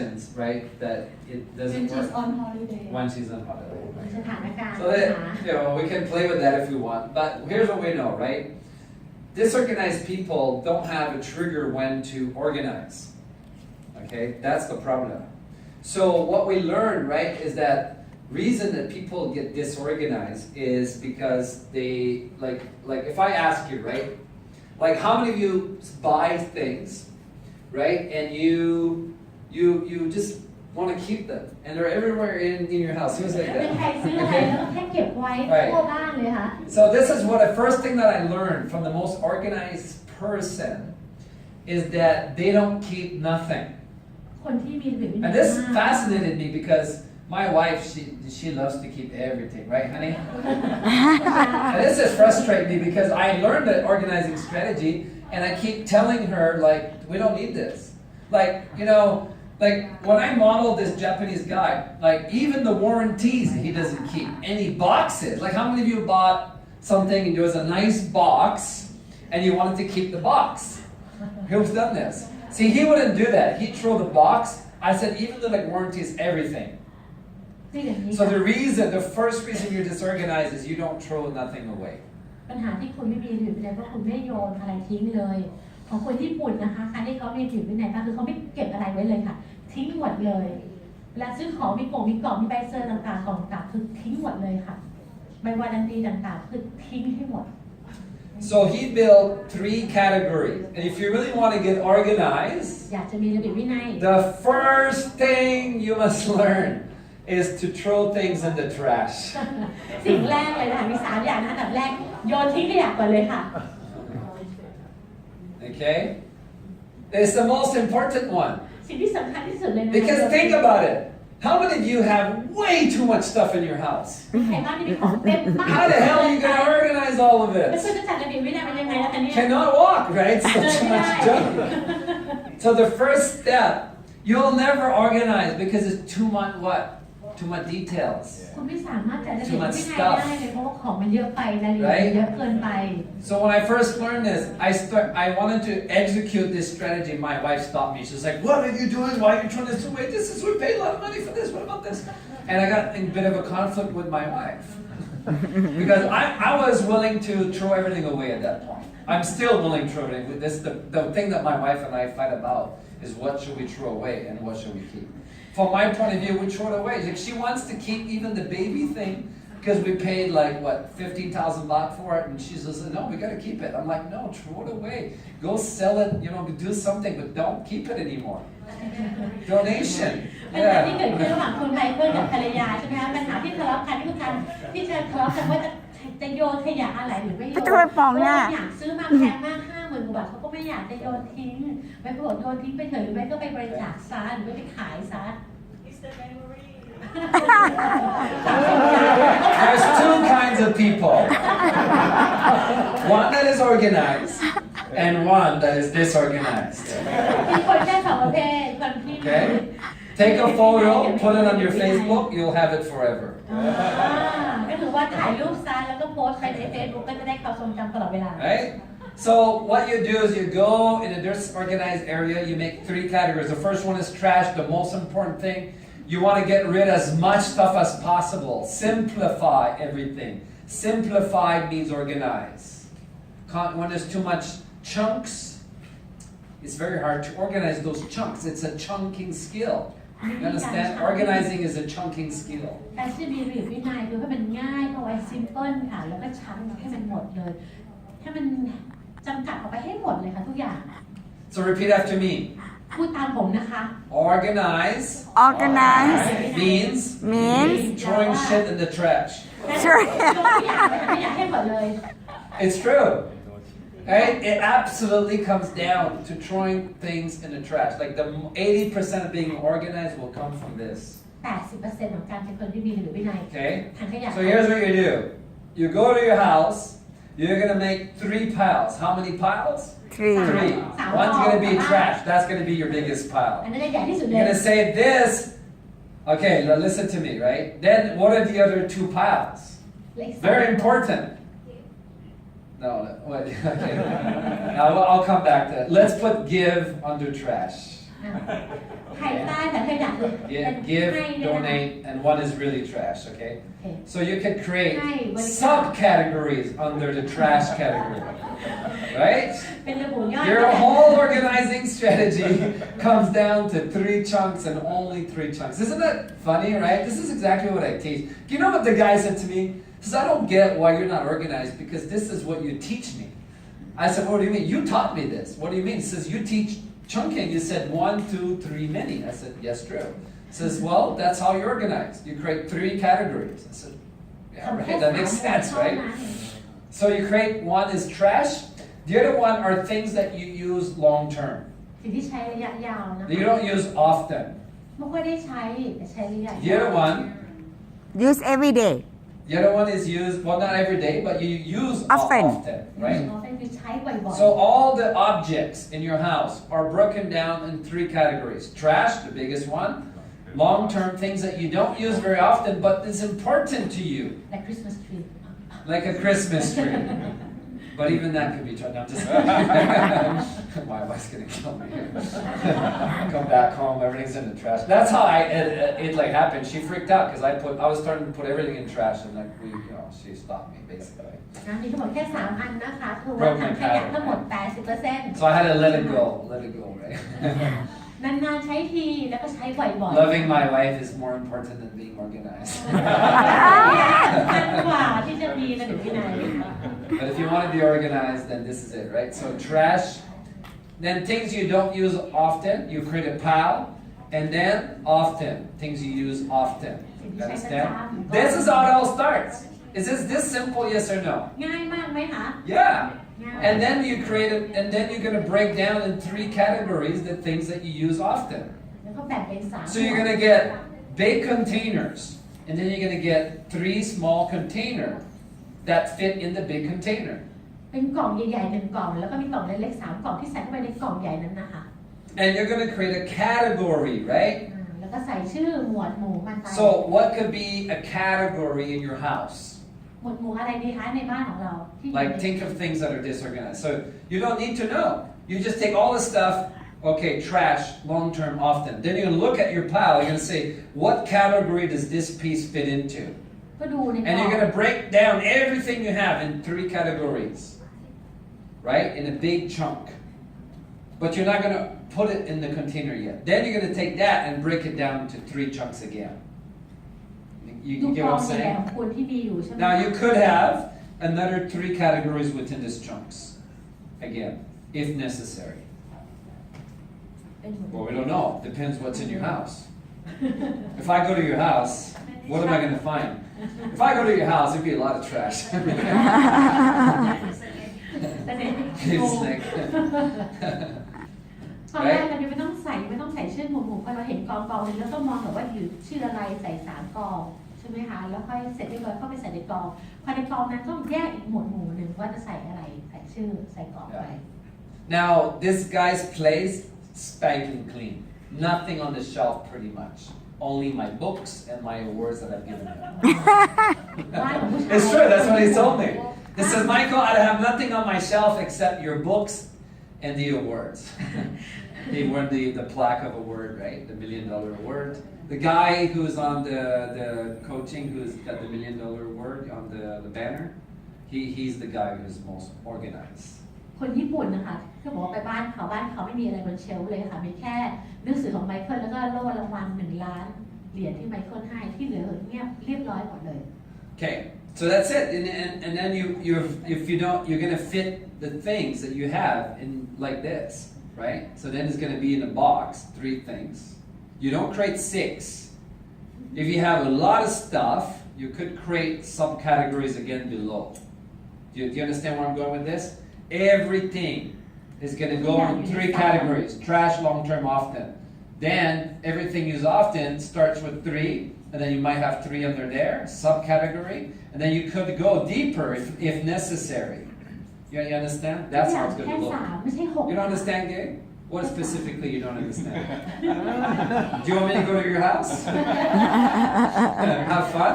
right, that it doesn't When she's work on holiday. when she's on holiday. สถานการณ์ So that, we can play with that if we want, but here's what we know, right? Disorganized people don't have a trigger when to organize. Okay, that's the problem. So what we learn, right, is that reason that people get disorganized is because they like if I ask you, right, like how many of you buy things, right, and you just want to keep them and they're everywhere in your house. Who's like เป็น that? ใครซื้ออะไรแล้วก็แค่เก็บไว้ทั่วบ้านเลยค่ะ So this is what the first thing that I learned from the most organized person is that they don't keep nothing. คนที่มีระเบียบวินัย And this มาก fascinated me because my wife, she loves to keep everything, right, honey? And this just frustrates me because I learned the organizing strategy and I keep telling her, like, we don't need this. Like, like when I modeled this Japanese guy, like even the warranties he doesn't keep. Any boxes. Like how many of you bought something and there was a nice box and you wanted to keep the box? Who's done this? See, he wouldn't do that. He'd throw the box. I said, even though like warranty is everything. คืออย่างนี้ So the first reason you're disorganized is you don't throw nothing away. ปัญหาที่คุณไม่มีระเบียบวินัยเพราะคุณไม่โยนอะไรทิ้งเลยของคนญี่ปุ่นนะคะใครที่เขามีระเบียบวินัยบ้างคือเขาไม่เก็บอะไรไว้เลยค่ะทิ้งหมดเลยเวลาซื้อของมีกล่องมีใบเซอร์ต่างๆกล่องต่างๆคือทิ้งหมดเลยค่ะใบวารันตีต่างๆคือทิ้งให้หมด So he built 3 categories. And if you really want to get organized, อยากจะมีระเบียบวินัย the first thing you must learn is to throw things in the trash. สิ่งแรกเลยนะคะมี3อย่างนะอันดับแรกโยนทิ้งขยะก่อนเลยค่ะ Okay? It's the most important one. สิ่งที่สำคัญที่สุดเลยนะ Because think about it. How many of you have way too much stuff in your house? ใครบ้างที่มีของเต็มบ้าน How the hell are you going to organize all of แล้ว this? คุณจะจัดระเบียบวินัยมันยังไงล่ะคะเนี่ย Cannot walk, right? So too much junk. So the first step, you'll never organize because it's too much what? Too much details. คุณไม่สามารถจัดระเบียบวินัยได้เลยเพราะว่าของมันเยอะไปรายละเอียดเยอะเกินไป So when I first learned this, I wanted to execute this strategy. My wife stopped me. She's like, "What are you doing? Why are you trying this away? We paid a lot of money for this. What about this?" And I got in a bit of a conflict with my wife because I was willing to throw everything away at that point. I'm still willing to throw everything. The thing that my wife and I fight about is what should we throw away and what should we keep. From my point of view, we throw it away. Like she wants to keep even the baby thing because we paid like what 15,000 baht for it, and she's just like, no, we gotta keep it. I'm like, no, throw it away. Go sell it, do something, but don't keep it anymore. Donation. ปัญหาที่เกิดขึ้นระหว่างคุณไมเคิลกับภรรยาใช่ไหมคะปัญหาที่ทะเลาะกันที่คือการที่จะทะเลาะกันว่าจะโยนขยะอะไรหรือไม่โยนเพราะว่าอยากซื้อมาแพงมาก50,000 กว่าบาทเขาก็ไม่อยากจะโยนทิ้งไม่ก็บอกโยนทิ้งไปเถอะหรือไม่ก็ไปบริจาคซะหรือไม่ไปขายซะ There's 2 kinds of people. One that is organized and one that is disorganized. มีคนแค่2 ประเภทคนที่ Okay? Take a photo, put it on your Facebook, you'll have it forever. ก็คือว่าถ่ายรูปซะแล้วก็โพสต์ไปใน Facebook ก็จะได้ความทรงจำตลอดเวลา Right? So what you do is you go in a disorganized area, you make 3 categories. The first one is trash, the most important thing. You want to get rid of as much stuff as possible. Simplify everything. Simplified means organize. When there's too much chunks, it's very hard to organize those chunks. It's a chunking skill. You understand? Organizing is a chunking skill. การที่มีระเบียบวินัยคือให้มันง่ายเอาไว้ simple ค่ะแล้วก็ชังให้มันหมดเลยให้มันจำกัดออกไปให้หมดเลยค่ะทุกอย่าง So repeat after me. พูดตามผมนะคะ Organize means throwing shit in the trash. ไม่อยากให้หมดเลย It's true. Right? It absolutely comes down to throwing things in the trash. Like the 80% of being organized will come from this. 80% ของการเป็นคนที่มีระเบียบวินัย Okay? ถังขยะ So here's what you do. You go to your house. You're going to make 3 piles. How many piles? 3. One's going to be trash. That's going to be your biggest pile. อันนั้นใหญ่ที่สุดเล You're ย going to say this. Okay, now listen to me, right? Then what are the other 2 piles? Very important. No, wait, okay. Now I'll come back to it. Let's put give under trash. ใครใต้แต่ขยะคือ Give, ให้เนี่ยนะคะ donate, and one is really trash, okay? Okay. So you could create Hi, welcome. subcategories under the trash category, right? เป็นระบุย่อย Your whole organizing strategy comes down to 3 chunks and only 3 chunks. Isn't that funny, right? This is exactly what I teach. Do you know what the guy said to me? He says, I don't get why you're not organized because this is what you teach me. I said, what do you mean? You taught me this. What do you mean? He says, you teach chunking. You said 1, 2, 3 many. I said, yes, true. He says, well, that's how you organize. You create 3 categories. I said, yeah, right. That makes sense, right? So you create one is trash. The other one are things that you use long term. สิ่งที่ใช้ระยะยาวนะคะ That you don't use often. ไม่ค่อยได้ใช้แต่ใช้ระยะ The ยาว other one, Use every day. the other one is used, well, not every day, but you use Often. often, right? เป็นคือใช้บ่อยๆ So all the objects in your house are broken down in 3 categories. Trash, the biggest one. Long-term things that you don't use very often, but is important to you, และคริสต์มาสทรี like a Christmas tree. But even that could be tried. No, just my wife's gonna kill me. Come back home, everything's in the trash. That's how it like happened. She freaked out because I was starting to put everything in trash, and like she stopped me basically. นะมีทั้งหมดแค่3อันนะคะคือว่าถังขยะทั้งหมด 80% So I had to let it go, right? นานๆใช้ทีแล้วก็ใช้บ่อยๆ Loving my wife is more important than being organized. สำคัญกว่าที่จะมีระเบียบวินัย But if you want to be organized, then this is it, right? So trash, then things you don't use often, you create a pile, and then often, things you use often. You understand? This is how it all starts. Is this simple, yes or no? ง่ายมากไหมคะ Yeah. And then you create it, and then you're going to break down in 3 categories the things that you use often. แล้วก็แบ่งเป็น3 So you're going to get big containers, and then you're going to get 3 small containers that fit in the big container. เป็นกล่องใหญ่ๆ1กล่องแล้วก็มีกล่องเล็กๆ3กล่องที่ใส่เข้าไปในกล่องใหญ่นั้นนะคะ And you're going to create a category, right? แล้วก็ใส่ชื่อหมวดหมู่มันไป So what could be a category in your house? หมวดหมู่อะไรดีคะในบ้านของเราที่ Like think of things that are disorganized. So you don't need to know. You just take all the stuff, okay, trash, long term, often. Then you're going to look at your pile, you're going to say, what category does this piece fit into? ก็ดูในก And ล่อง you're going to break down everything you have in 3 categories, right? In a big chunk. But you're not going to put it in the container yet. Then you're going to take that and break it down into 3 chunks again. ดู You ก get ล่อง what I'm ใหญ่ๆ saying? ของคุณที่มีอยู่ใช่ไหม Now you could have another 3 categories within this chunks. Again, if necessary. เป็นหมวด Well, we don't know. Depends what's in your house. If I go to your house, what am I going to find? If I go to your house, there'd be a lot of trash. แต่เนี่ย It's like, ตอนแรกเราไม่ต้องใส่ชื่อหมู่ๆพอเราเห็นกองนึงแล้วก็มองแบบว่าอยู่ชื่ออะไรใส่3กองใช่ไหมคะแล้วค่อยเสร็จเรียบร้อยเข้าไปใส่ในกองพอในกองนั้นก็แยกอีกหมวดหมู่หนึ่งว่าจะใส่อะไรใส่ชื่อใส่กองไป now, this guy's place, spanking clean. Nothing on the shelf, pretty much. Only my books and my awards that I've given him. บ้านของผู้ชาย It's true, that's what he told me. He says, Michael, I have nothing on my shelf except your books and the awards. He won the plaque of award, right? The $1 million award. The guy who's on the coaching, who's got the $1 million award on the banner, he's the guy who's most organized. คนญี่ปุ่นนะคะคือบอกว่าไปบ้านเขาไม่มีอะไรบนเชลฟ์เลยค่ะมีแค่หนังสือของไมเคิลแล้วก็โล่รางวัล1 ล้านเหรียญที่ไมเคิลให้ที่เหลือเงียบเรียบร้อยหมดเลย Okay, so that's it. And then if you don't, you're gonna fit the things that you have in like this, right? So then it's gonna be in a box, 3 things. You don't create 6. If you have a lot of stuff, you could create subcategories again below. Do you understand where I'm going with this? Everything is gonna go in 3 categories: trash, long-term, often. Then everything used often starts with 3. And then you might have 3 under there, subcategory, and then you could go deeper if necessary. You understand? That's how it's แค่ going to look. 3ไม่ใช่6 You don't understand, Gabe? What specifically you don't understand? Do you want me to go to your house? Have fun?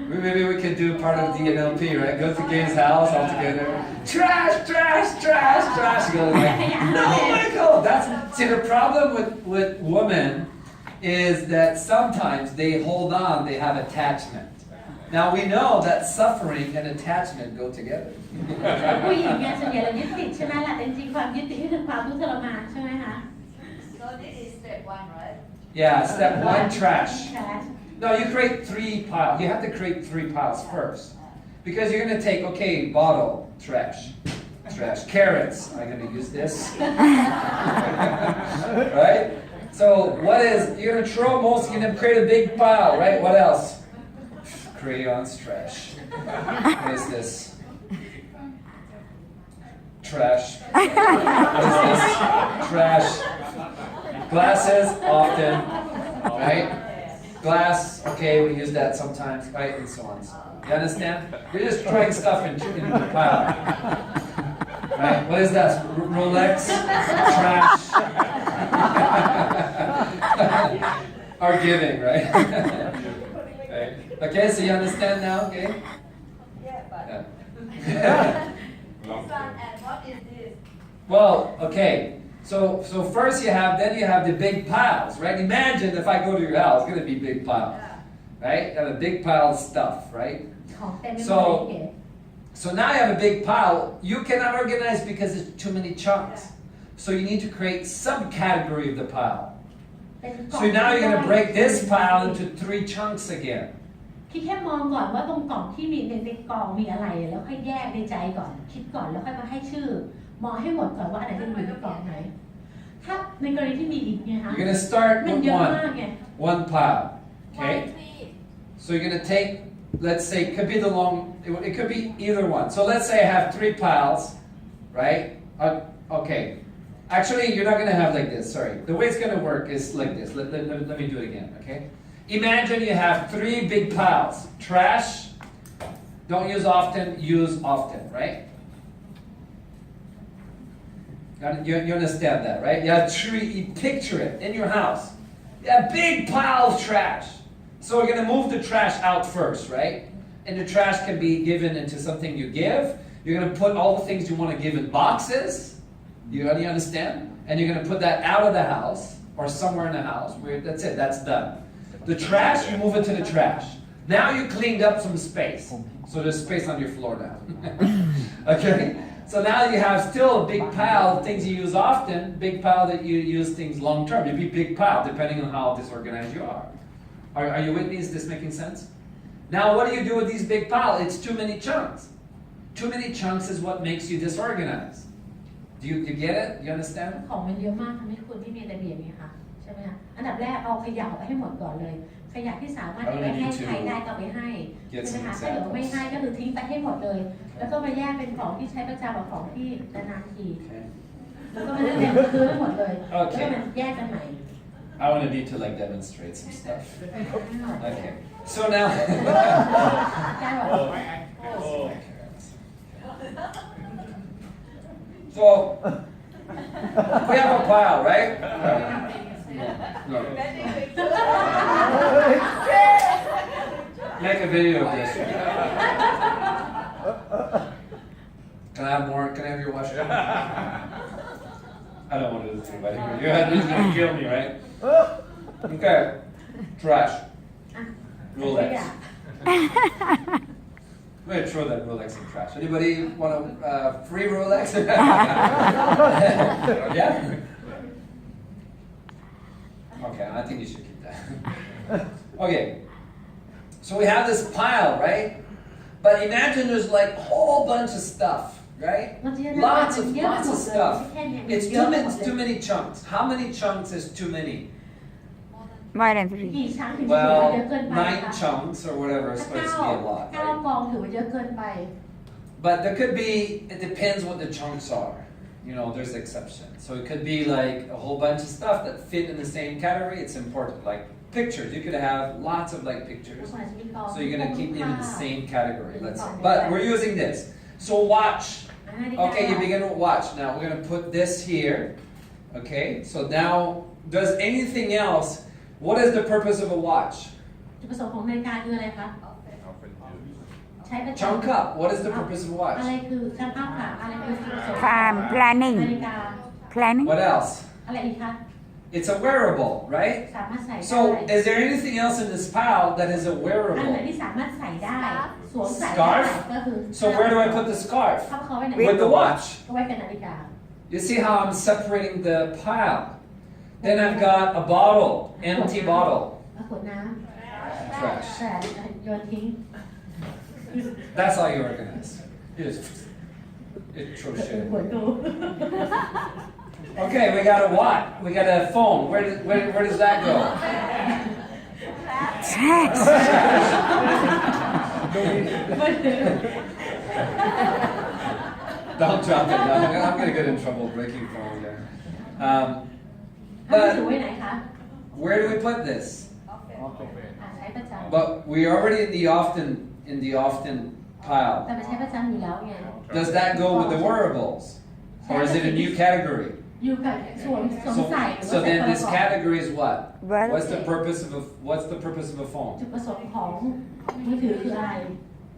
Maybe we could do part of the NLP, right? Go to Gabe's house all together. Trash, trash, trash, trash. You go like, no, Michael. See, the problem with women is that sometimes they hold on, they have attachment. Now we know that suffering and attachment go together. ผู้หญิงเนี่ยส่วนใหญ่เรายึดติดใช่ไหมล่ะแต่จริงๆความยึดติดนี่คือความทุกข์ทรมานใช่ไหมคะ So this is step 1, right? Yeah, step 1, trash. Trash. No, you create 3 piles. You have to create 3 piles first. Because you're going to take, okay, bottle, trash. Trash. Carrots, I'm going to use this. Right? So what is, you're going to throw most, you're going to create a big pile, right? What else? Crayons, trash. What is this? Trash. What is this? Trash. Glasses, often, right? Glass, okay, we use that sometimes, right? And so on. You understand? You're just throwing stuff in the pile. Right? What is that? Rolex? Trash. Or giving, right? Right? Okay, so you understand now, okay? Yeah, but Yeah. this one and what is this? Well, okay. So first then you have the big piles, right? Imagine if I go to your house, it's gonna be big pile, Yeah. right? You have a big pile of stuff, right? ของเต็มไปหมด So เลย So now you have a big pile. You cannot organize because there's too many chunks. So you need to create subcategory of the pile. เป็นกล่อง So now you're gonna break this pile into 3 chunks again. คิดแค่มองก่อนว่าตรงกล่องที่มีในกล่องมีอะไรแล้วค่อยแยกในใจก่อน คิดก่อนแล้วค่อยมาให้ชื่อ มองให้หมดก่อนว่าอันไหนจะอยู่ในกล่องไหน ถ้าในกรณีที่มีอีกเนี่ยคะ You're gonna start มัน with เยอะมากไง one pile. Why Okay? 3? So you're gonna take, let's say, it could be it could be either one. So let's say I have 3 piles, right? Okay. Actually, you're not gonna have like this, sorry. The way it's gonna work is like this. Let me do it again, okay? Imagine you have 3 big piles. Trash, don't use often, use often, right? You understand that, right? You have 3, you picture it in your house. You have big pile of trash. So we're going to move the trash out first, right? And the trash can be given into something you give. You're going to put all the things you want to give in boxes. You understand? And you're going to put that out of the house or somewhere in the house. That's it. That's done. The trash, you move it to the trash. Now you cleaned up some space. So there's space on your floor now. Okay? So now you have still a big pile of things you use often, big pile that you use things long term. It'd be big pile depending on how disorganized you are. Are you with me? Is this making sense? Now what do you do with these big piles? It's too many chunks. Too many chunks is what makes you disorganized. Do you get it? You understand? ของมันเยอะมากทำให้คุณไม่มีระเบียบไงคะใช่ไหมคะอันดับแรกเอาขยะออกไปให้หมดก่อนเลย ขยะที่สามารถจะไปให้ใครได้ก็เอาไปให้ใช่ไหมคะถ้าเกิดว่าไม่ให้ก็คือทิ้งไปให้หมดเลย แล้วก็มาแยกเป็นของที่ใช้ประจำกับของที่นานๆที Okay. แล้วก็มาเรียนคืนให้หมดเลยแล้วก็มาแยกกันใหม่ I want to like demonstrate some stuff. Okay. So now. ได้หมด So we have a pile, right? No. Make a video of this. Can I have more? Can I have your washroom? I don't want to do this to anybody. You're gonna kill me, right? Okay. Trash. Rolex. I'm gonna throw that Rolex in trash. Anybody want a free Rolex? Yeah? Okay, I think you should keep that. Okay. So we have this pile, right? But imagine there's like a whole bunch of stuff, right? Lots of stuff. It's too many chunks. How many chunks is too many? More than 3. กี่ชั้นถึงจะถือว่า Well, เยอะเกินไป 9 chunks or whatever is supposed to be a lot, เก้า right? กองถือว่าเยอะเกินไป But there could be, it depends what the chunks are. You know, there's exceptions. So it could be like a whole bunch of stuff that fit in the same category. It's important. Like pictures. You could have lots of like pictures. So you're going to keep them in the same category, let's say. But we're using this. So watch. Okay, you begin with watch. Now we're going to put this here. Okay, so now, does anything else, what is the purpose of a watch? จุดประสงค์ของนาฬิกาคืออะไรคะ ใช้ประจำ Chunk up. What is the purpose of a อะไร watch? คือช่างภาพค่ะอะไรคือจุดประสงค์ Farm planning นาฬิกา planning What else? อะไรอีกคะ It's a wearable, right? สามารถใส่ได้ So, is there anything else in this pile that is a อันไหน wearable? ที่สามารถใส่ได้สวมใส่ได้ Scarf? ก็คือ So, where do I put the scarf? เขาไว้ไหน With the watch. ก็ไว้กับนาฬิกา You see how I'm separating the pile? Then I've got a bottle, empty bottle. ขวดน้ำ Trash. แต่โยนทิ้ง That's how you organize. You just it throws shit. ขวดดู Okay, we got a what? We got a phone. Where does that go? trash Don't drop it. I'm gonna get in trouble breaking phone there. ถ้าถือ But ไว้ไหนคะ where do we put this? ใช้ประจำ But we're already in the often แต่ pile. มันใช้ประจำอยู่แล้วไง Does that go with the wearables? Or is it a new category? อยู่กับสวม So, ใส่หรือ so ว่าใส่ then ประ this กอบ category is what? Well- What's the purpose of a phone? จุดประสงค์ของมือถือคืออะไร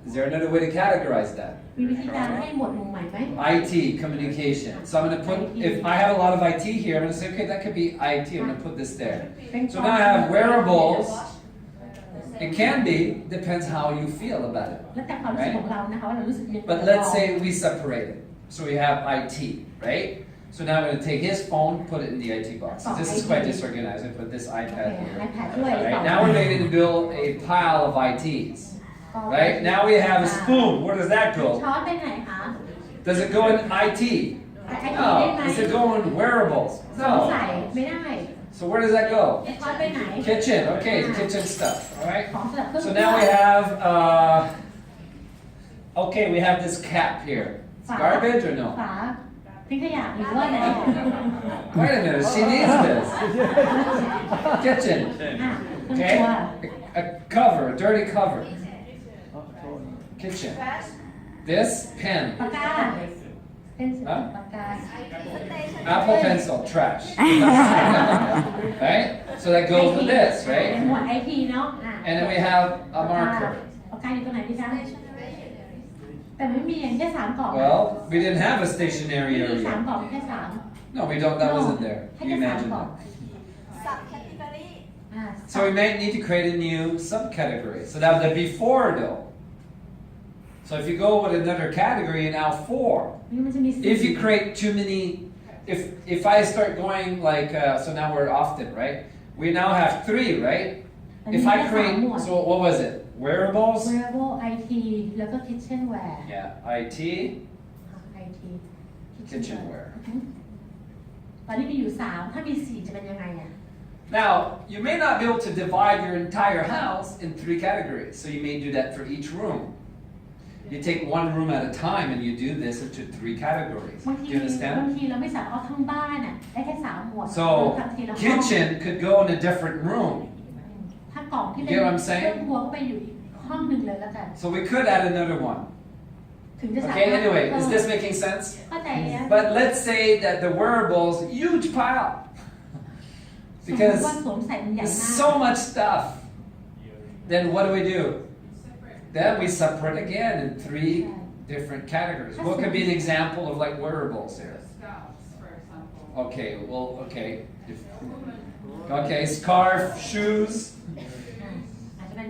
Is there another way to categorize that? มีวิธีการให้หมวดหมู่ใหม่ไหม IT, communication. So I'm going to put, if I have a lot of IT here, I'm going to say, okay, that could be IT. I'm going to put this there. So now I have wearables. It can be, depends how you feel about it. แล้วแต่ความรู้สึกของเรานะคะว่าเรารู้สึกยังไง But let's say we separate it. So we have IT, right? So now I'm going to take his phone, put it in the IT box. So this is quite disorganized. I put this iPad here. iPad ด้วย Right? Now we're ready to build a pile of ITs. Right? Now we have a spoon. Where does that ช้อ go? นไปไหนคะ Does it go in IT? ไอทีได้ไหม No. Does it go in wearables? สวมใส่ No. ไม่ได้ So where does that go? ช้อนไปไหน Kitchen. Okay, the kitchen stuff. All right. ของสำหรับเครื่อง So now we have. Okay, we have this cap here. It's garbage or no? ฝาทิ้งขยะหรือว่าไหน Wait a minute. She needs this. Kitchen. อ่ะเครื่องค Okay. รัว A cover, a dirty cover. Kitchen. This pen. ปากกาเป็นปากกา Apple pencil, trash. Right? So that goes with this, เป็น right? หมวดไอทีเนาะ And then we have a marker. ปากกาอยู่ตรงไหนพี่จ๊ะแต่ไม่มีอย่างแค่3กล่อง Well, we didn't have a stationary มี3 area. กล่องแค่3 No, we don't. That wasn't there. ให้ You แค่ imagined 3กล่อง that. Subcategory. อ่า So we may need to create a new subcategory. So that was the before though. So if you go with another category, now 4. นี่มันจะมี If you create too many, if I start going like, so now we're often, right? We now have 3, right? If I create, so what was it? Wearables? wearable IT แล้วก็ kitchenware Yeah, IT, IT kitchenware. ตอนนี้มีอยู่3ถ้ามี4จะเป็นยังไงอ่ะ Now, you may not be able to divide your entire house in 3 categories. So you may do that for each room. You take one room at a time and you do this into 3 categories. บาง Do ที you บาง understand? ทีเราไม่สามารถเอาทั้งบ้านอ่ะได้แค่3หมวด So, ทำทีละห้อง kitchen could go in a different room. ถ้ากล่องที่เป็น You get what I'm เค saying? รื่องครัวก็ไปอยู่อีกห้องหนึ่งเลยแล้วกัน So we could add another one. ถึงจะสามารถ Okay, anyway, is this making sense? เข้าใจนะ But let's say that the wearables, huge pile. สมมติว่า Because สวมใส่มันใหญ่ there's มาก so much stuff. Then what do? Then we separate again in 3 different categories. What could be an example of like wearables here? Scarves, for example. Okay, well, okay. Okay, scarf, shoes, อาจจะเป็น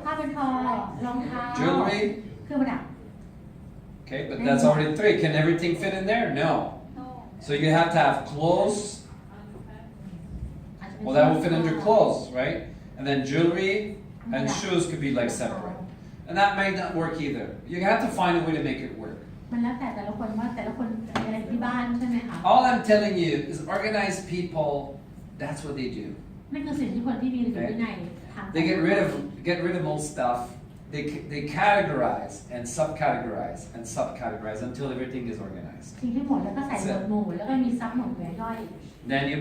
ผ้าเป็นคอรองเท้า jewelry. เครื่องประดับ Okay, but that's already 3. Can everything fit in there? No. So you have to have clothes. อาจจะเป็น Well, that will fit under clothes, right? And then jewelry and shoes could be like separate. And that might not work either. You have to find a way to make it work. มันแล้วแต่ละคนว่าแต่ละคนมีอะไรที่บ้านใช่ไหมคะ All I'm telling you is organized people, that's what they do. นั่นคือสิ่งที่คนที่มีระเบียบวินัยทำ They get rid of old stuff. They categorize and subcategorize until everything is organized. ทิ้งให้หมดแล้วก็ใส่หมวดหมู่แล้วก็มีซับหมวดย่อย Then you